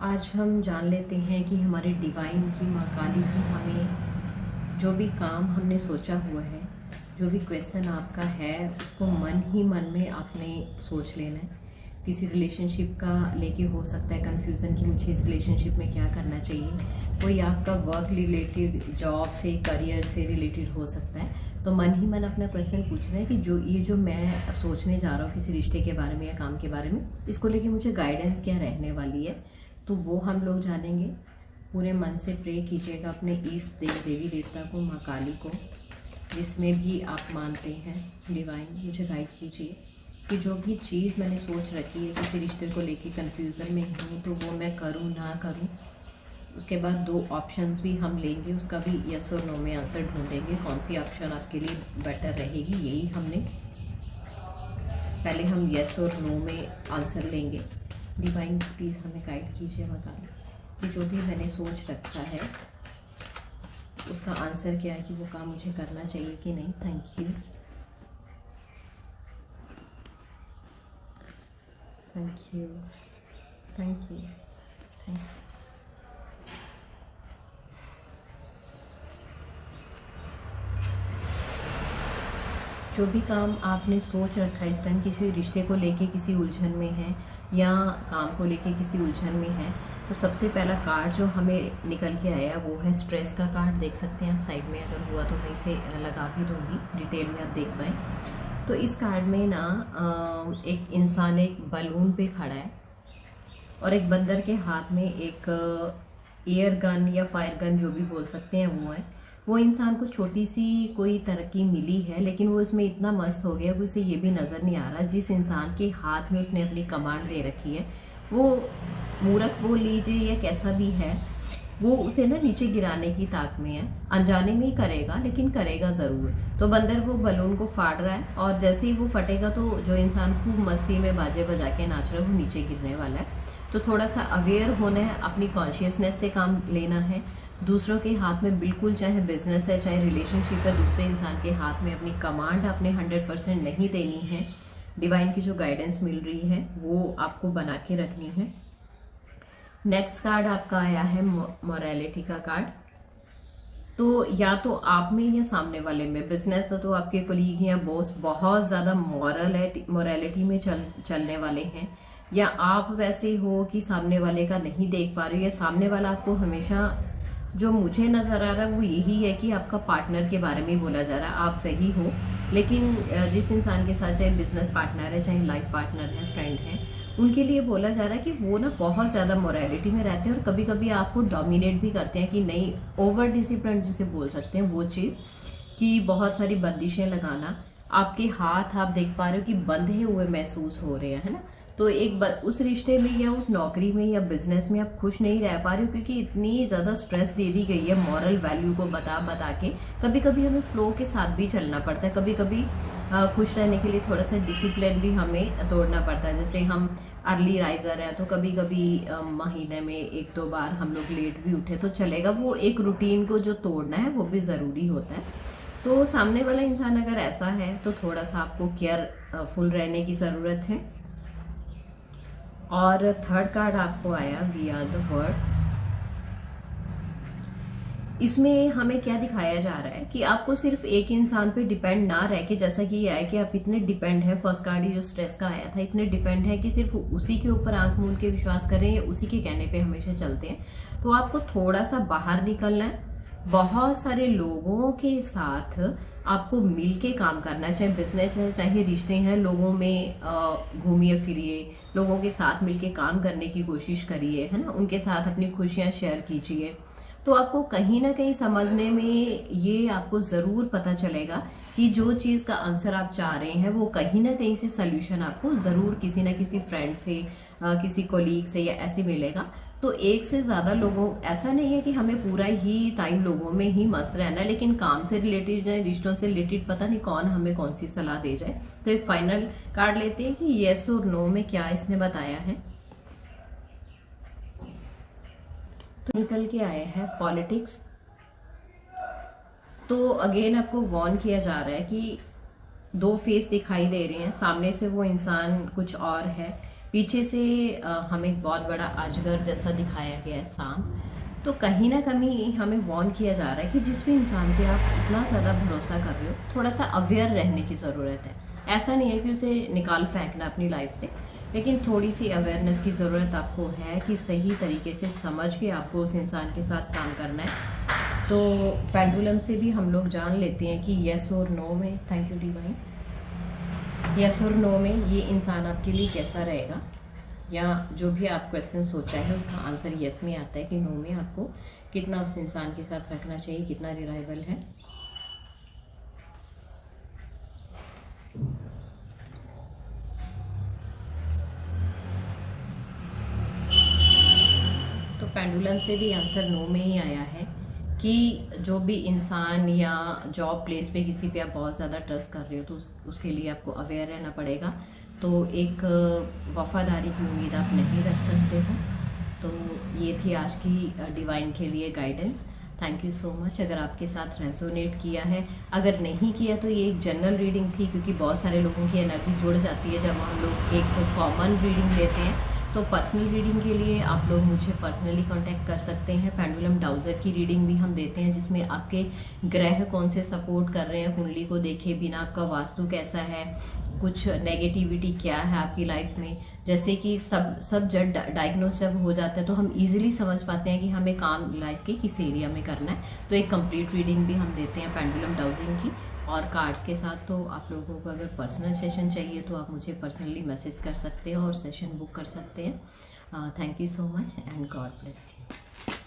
आज हम जान लेते हैं कि हमारे डिवाइन की माँ काली की हमें जो भी काम हमने सोचा हुआ है, जो भी क्वेश्चन आपका है, उसको मन ही मन में आपने सोच लेना है। किसी रिलेशनशिप का लेके हो सकता है कंफ्यूजन कि मुझे इस रिलेशनशिप में क्या करना चाहिए। कोई आपका वर्क रिलेटेड, जॉब से, करियर से रिलेटेड हो सकता है। तो मन ही मन अपना क्वेश्चन पूछना है कि जो मैं सोचने जा रहा हूँ किसी रिश्ते के बारे में या काम के बारे में, इसको लेके मुझे गाइडेंस क्या रहने वाली है। तो वो हम लोग जानेंगे। पूरे मन से प्रे कीजिएगा अपने इष्ट देवी देवता को, माँ काली को, जिसमें भी आप मानते हैं। डिवाइन मुझे गाइड कीजिए कि जो भी चीज़ मैंने सोच रखी है, किसी रिश्ते को लेके कंफ्यूजन में हूँ, तो वो मैं करूँ ना करूँ। उसके बाद 2 ऑप्शंस भी हम लेंगे, उसका भी यस और नो में आंसर ढूंढेंगे, कौन सी ऑप्शन आपके लिए बेटर रहेगी। यही हमने पहले हम यस और नो में आंसर लेंगे। डिवाइन प्लीज़ हमें गाइड कीजिए माँ काली कि जो भी मैंने सोच रखा है उसका आंसर क्या है, कि वो काम मुझे करना चाहिए कि नहीं। Thank you, thank you, thank you, thank you. जो भी काम आपने सोच रखा है इस टाइम, किसी रिश्ते को लेके किसी उलझन में है या काम को लेके किसी उलझन में है, तो सबसे पहला कार्ड जो हमें निकल के आया वो है स्ट्रेस का कार्ड। देख सकते हैं आप साइड में, अगर हुआ तो मैं इसे लगा भी दूंगी, डिटेल में आप देख पाए। तो इस कार्ड में ना एक इंसान एक बलून पे खड़ा है और एक बंदर के हाथ में एक एयर गन या फायर गन, जो भी बोल सकते हैं, वो है। वो इंसान को छोटी सी कोई तरक्की मिली है, लेकिन वो इसमें इतना मस्त हो गया कि उसे ये भी नजर नहीं आ रहा जिस इंसान के हाथ में उसने अपनी कमांड दे रखी है, वो मूर्ख बोल लीजिए या कैसा भी है, वो उसे ना नीचे गिराने की ताक में है। अनजाने में ही करेगा, लेकिन करेगा जरूर। तो बंदर वो बलून को फाड़ रहा है और जैसे ही वो फटेगा तो जो इंसान खूब मस्ती में बाजे बजा के नाच रहा है वो नीचे गिरने वाला है। तो थोड़ा सा अवेयर होना है, अपनी कॉन्शियसनेस से काम लेना है। दूसरों के हाथ में बिल्कुल, चाहे बिजनेस है चाहे रिलेशनशिप है, दूसरे इंसान के हाथ में अपनी कमांड अपने 100% नहीं देनी है। डिवाइन की जो गाइडेंस मिल रही है वो आपको बना के रखनी है। नेक्स्ट कार्ड आपका आया है मोरालिटी का कार्ड। तो या तो आप में या सामने वाले में, बिजनेस हो तो आपके कोलीग या बॉस बहुत ज्यादा मोरालिटी में चलने वाले हैं, या आप वैसे हो कि सामने वाले का नहीं देख पा रहे हो, या सामने वाला आपको हमेशा, जो मुझे नजर आ रहा है वो यही है कि आपका पार्टनर के बारे में बोला जा रहा है। आप सही हो, लेकिन जिस इंसान के साथ, चाहे बिजनेस पार्टनर है चाहे लाइफ पार्टनर है, फ्रेंड है, उनके लिए बोला जा रहा है कि वो ना बहुत ज्यादा मोरालिटी में रहते हैं और कभी कभी आपको डोमिनेट भी करते हैं, कि नहीं, ओवर डिसिप्लिन जिसे बोल सकते हैं वो चीज, कि बहुत सारी बंदिशें लगाना। आपके हाथ आप देख पा रहे हो कि बंधे हुए महसूस हो रहे हैं, है ना। तो उस रिश्ते में या उस नौकरी में या बिजनेस में आप खुश नहीं रह पा रहे हो, क्योंकि इतनी ज्यादा स्ट्रेस दे दी गई है मॉरल वैल्यू को बता बता के। कभी कभी हमें फ्लो के साथ भी चलना पड़ता है, कभी कभी खुश रहने के लिए थोड़ा सा डिसिप्लिन भी हमें तोड़ना पड़ता है। जैसे हम अर्ली राइजर है तो कभी कभी महीने में 1-2 बार हम लोग लेट भी उठे तो चलेगा, वो एक रूटीन को जो तोड़ना है वो भी जरूरी होता है। तो सामने वाला इंसान अगर ऐसा है तो थोड़ा सा आपको केयरफुल रहने की जरूरत है। और थर्ड कार्ड आपको आया वी आर द वर्ड। इसमें हमें क्या दिखाया जा रहा है कि आपको सिर्फ एक इंसान पे डिपेंड ना रह के, जैसा कि ये है कि आप इतने डिपेंड है, फर्स्ट कार्ड जो स्ट्रेस का आया था, इतने डिपेंड है कि सिर्फ उसी के ऊपर आंख मूंद के विश्वास करें या उसी के कहने पे हमेशा चलते हैं। तो आपको थोड़ा सा बाहर निकलना है, बहुत सारे लोगों के साथ आपको मिलके काम करना है, चाहे बिजनेस है चाहे रिश्ते हैं, लोगों में घूमिए फिरिए, लोगों के साथ मिलके काम करने की कोशिश करिए, है ना, उनके साथ अपनी खुशियां शेयर कीजिए। तो आपको कहीं ना कहीं समझने में ये आपको जरूर पता चलेगा कि जो चीज का आंसर आप चाह रहे हैं वो कहीं ना कहीं से सोल्यूशन आपको जरूर किसी ना किसी फ्रेंड से, किसी कोलीग से या ऐसे मिलेगा। तो एक से ज्यादा लोगों, ऐसा नहीं है कि हमें पूरा ही टाइम लोगों में ही मस्त रहना है, लेकिन काम से रिलेटेड या रिश्तों से रिलेटेड पता नहीं कौन हमें कौन सी सलाह दे जाए। तो एक फाइनल कार्ड लेते हैं कि येस और नो में क्या इसने बताया है। तो निकल के आया है पॉलिटिक्स। तो अगेन आपको वार्न किया जा रहा है कि 2 फेस दिखाई दे रहे हैं, सामने से वो इंसान कुछ और है, पीछे से हमें एक बहुत बड़ा अजगर जैसा दिखाया गया है, सांप। तो कहीं ना कहीं हमें वार्न किया जा रहा है कि जिस भी इंसान पे आप इतना ज़्यादा भरोसा कर रहे हो, थोड़ा सा अवेयर रहने की ज़रूरत है। ऐसा नहीं है कि उसे निकाल फेंकना अपनी लाइफ से, लेकिन थोड़ी सी अवेयरनेस की ज़रूरत आपको है कि सही तरीके से समझ के आपको उस इंसान के साथ काम करना है। तो पेंडुलम से भी हम लोग जान लेते हैं कि येस और नो में, थैंक यू डिवाइन, येस और नो में ये इंसान आपके लिए कैसा रहेगा, या जो भी आप क्वेश्चन सोचा है उसका आंसर येस में आता है कि नो में आपको कितना उस इंसान के साथ रखना चाहिए, कितना रिलायबल है। तो पेंडुलम से भी आंसर नो में ही आया है कि जो भी इंसान या जॉब प्लेस पे किसी पे आप बहुत ज़्यादा ट्रस्ट कर रहे हो तो उसके लिए आपको अवेयर रहना पड़ेगा। तो एक वफादारी की उम्मीद आप नहीं रख सकते हो। तो ये थी आज की डिवाइन के लिए guidance. Thank you so much. अगर आपके साथ रेजोनेट किया है, अगर नहीं किया तो ये एक जनरल रीडिंग थी, क्योंकि बहुत सारे लोगों की एनर्जी जुड़ जाती है जब हम लोग एक कॉमन रीडिंग लेते हैं। तो पर्सनल रीडिंग के लिए आप लोग मुझे पर्सनली कांटेक्ट कर सकते हैं। पेंडुलम डाउजर की रीडिंग भी हम देते हैं, जिसमें आपके ग्रह कौन से सपोर्ट कर रहे हैं कुंडली को देखे बिना, आपका वास्तु कैसा है, कुछ नेगेटिविटी क्या है आपकी लाइफ में। जैसे कि सब जब डायग्नोस जब हो जाता है तो हम इजीली समझ पाते हैं कि हमें काम लाइफ के किस एरिया में करना है। तो एक कंप्लीट रीडिंग भी हम देते हैं पेंडुलम डाउजिंग की और कार्ड्स के साथ। तो आप लोगों को अगर पर्सनल सेशन चाहिए तो आप मुझे पर्सनली मैसेज कर सकते हो और सेशन बुक कर सकते हैं। Thank you so much and God bless you.